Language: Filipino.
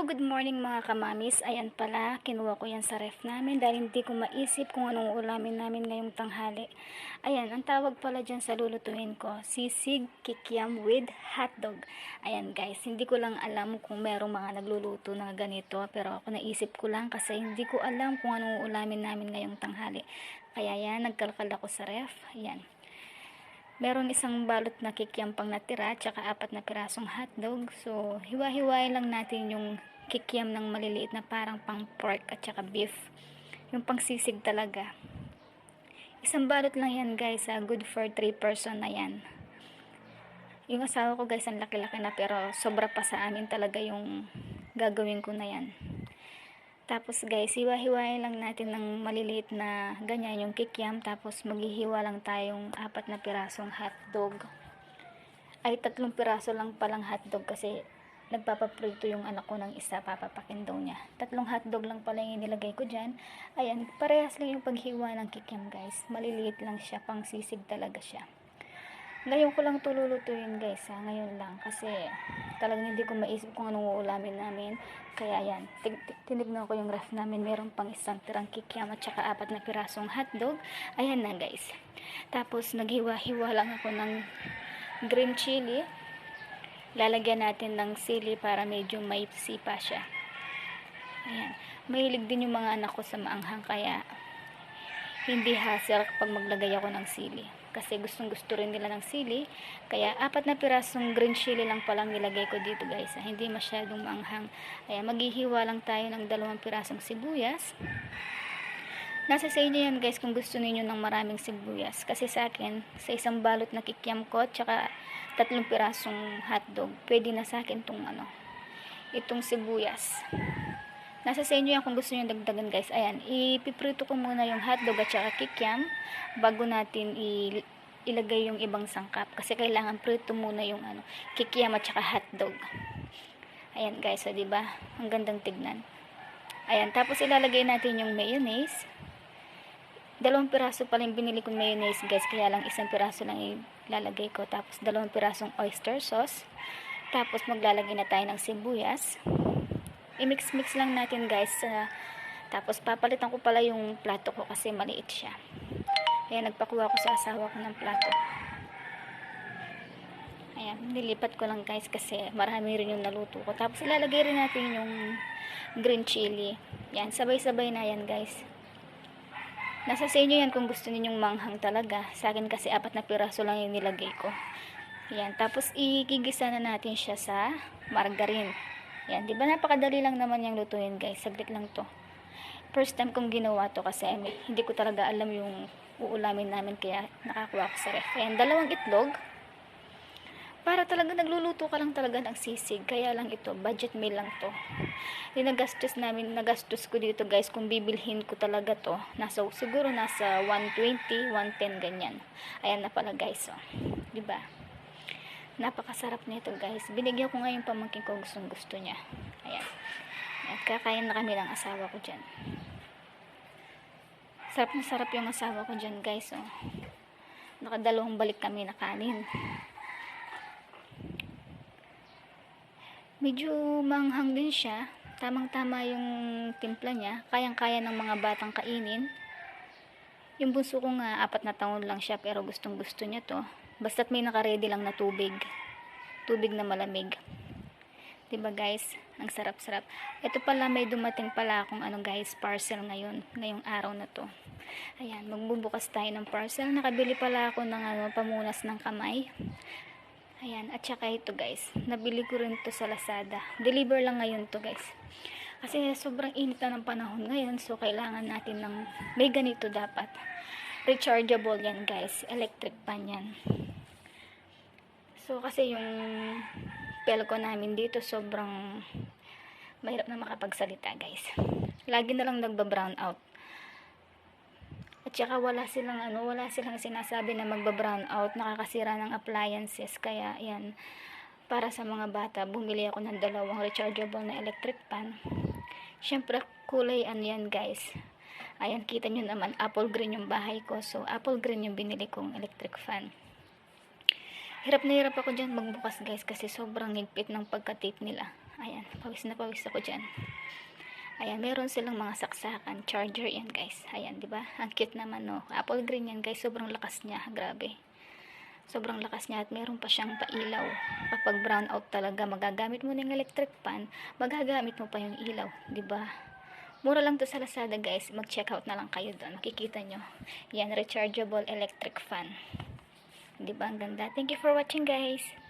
Hello, good morning mga kamamis. Ayan pala, kinuha ko yan sa ref namin dahil hindi ko maisip kung anong ulamin namin ngayong tanghali. Ayan, ang tawag pala dyan sa lulutuin ko, sisig kikiam with hotdog. Ayan guys, hindi ko lang alam kung merong mga nagluluto na ganito, pero ako naisip ko lang kasi hindi ko alam kung anong ulamin namin ngayong tanghali. Kaya yan, nagkalkal ako sa ref. Ayan. Meron isang balot na kikiam pang natira, tsaka 4 na pirasong hotdog. So, hiwa-hiwain lang natin yung kikiam ng maliliit na parang pang pork at tsaka beef. Yung pang sisig talaga. Isang balot lang yan guys, good for 3 person na yan. Yung asawa ko guys, ang laki-laki na pero sobra pa sa amin talaga yung gagawin ko na yan. Tapos guys, hiwa-hiwain lang natin ng maliliit na ganyan yung kikiam. Tapos maghihiwa lang tayong 4 na pirasong hotdog. Ay 3 piraso lang palang hotdog kasi nagpapaprito yung anak ko ng isa, papapakin daw niya. 3 hotdog lang pala yung nilagay ko dyan. Ayan, parehas lang yung paghiwa ng kikiam guys. Maliliit lang siya, pang sisig talaga siya. Ngayon ko lang ito lulutuin guys, ngayon lang kasi talagang hindi ko maisip kung anong uulamin namin. Kaya yan, tinignan ko yung ref namin, meron pang isang tirang kikiam at saka 4 na pirasong hotdog. Ayan na guys. Tapos naghiwa-hiwa lang ako ng green chili. Lalagyan natin ng sili para medyo may sipa siya. Ayan, mahilig din yung mga anak ko sa maanghang kaya hindi hassle kapag maglagay ako ng sili. Kasi gustong gusto rin nila ng sili. Kaya 4 na pirasong green chili lang palang nilagay ko dito guys. Hindi masyadong maanghang. Ayan, maghihiwa lang tayo ng 2 pirasong sibuyas. Nasa sa inyo yan guys kung gusto niyo ng maraming sibuyas. Kasi sa akin, sa isang balot na kikiam ko, tsaka 3 pirasong hotdog, pwede na sa akin itong sibuyas. Nasa sa inyo yan kung gusto nyo dagdagan guys. Ayan, ipiprito ko muna yung hotdog at saka kikiam bago natin ilagay yung ibang sangkap. Kasi kailangan prito muna yung kikiam at saka hotdog. Ayan guys, so diba? Ang gandang tignan. Ayan, tapos ilalagay natin yung mayonnaise. 2 piraso pa lang binili kong mayonnaise guys, kaya lang 1 piraso lang ilalagay ko. Tapos 2 pirasong oyster sauce. Tapos maglalagay na tayo ng sibuyas. I-mix-mix lang natin guys. Tapos papalitan ko pala yung plato ko kasi maliit siya. Ayan, nagpakuha ko sa asawa ko ng plato. Ayan, nilipat ko lang guys kasi marami rin yung naluto ko. Tapos ilalagay rin natin yung green chili. Yan, sabay-sabay na yan guys. Nasa sa inyo yan kung gusto ninyong manghang talaga. Sa akin kasi 4 na piraso lang yung nilagay ko. Ayan, tapos igigisa na natin siya sa margarine. Yan, di ba napakadali lang naman yung lutuin guys. Saglit lang to. First time kong ginawa to kasi hindi ko talaga alam yung uulamin namin kaya nakakuha ko sa ref. Ayan, 2 itlog. Para talaga nagluluto ka lang talaga ng sisig. Kaya lang ito, budget meal lang to. Yung nagastos ko dito guys, kung bibilhin ko talaga to, siguro nasa 120, 110 ganyan. Ayan na pala guys, oh. Di ba? Napakasarap nito guys. Binigyan ko nga yung pamangkin ko, gusto niya. Ayan. At kakain na kami ng asawa ko dyan. Sarap na sarap yung asawa ko dyan guys. Oh. Nakadalawang balik kami na kanin. Medyo manghang din siya. Tamang-tama yung timpla niya. Kayang-kaya ng mga batang kainin. Yung bunso ko nga 4 na taon lang siya pero gustong-gusto niya to. Basta't may naka-ready lang na tubig. Tubig na malamig. Diba guys? Ang sarap-sarap. Ito pala, may dumating pala akong guys, parcel ngayong araw na to. Ayan, magbubukas tayo ng parcel. Nakabili pala ako ng pamunas ng kamay. Ayan, at saka ito guys. Nabili ko rin to sa Lazada. Deliver lang ngayon to guys. Kasi sobrang init na ng panahon ngayon. So, kailangan natin ng may ganito dapat. Rechargeable yan guys. Electric pan yan. So, kasi yung pelko namin dito sobrang mahirap na makapagsalita guys. Lagi na lang nagba-brown out. At saka wala silang sinasabi na magba-brown out, nakakasira ng appliances. Kaya yan, para sa mga bata, bumili ako ng 2 rechargeable na electric pan. Syempre, kulay yan guys. Ayan, kita nyo naman, apple green yung bahay ko. So, apple green yung binili kong electric fan. Hirap na hirap ako dyan magbukas guys kasi sobrang higpit ng pagka-tape nila. Ayan, pawis na pawis ako dyan. Ayan, meron silang mga saksakan, charger yan guys. Ayan, di ba? Ang cute naman, no? Apple green yan guys, sobrang lakas niya, grabe. Sobrang lakas niya at meron pa siyang pailaw. Kapag brown out talaga, magagamit mo ng electric fan, magagamit mo pa yung ilaw, di ba? Mura lang to sa Lazada guys, mag-check out na lang kayo doon. Makikita nyo. Yan, rechargeable electric fan. Di ba? Ang ganda. Thank you for watching guys.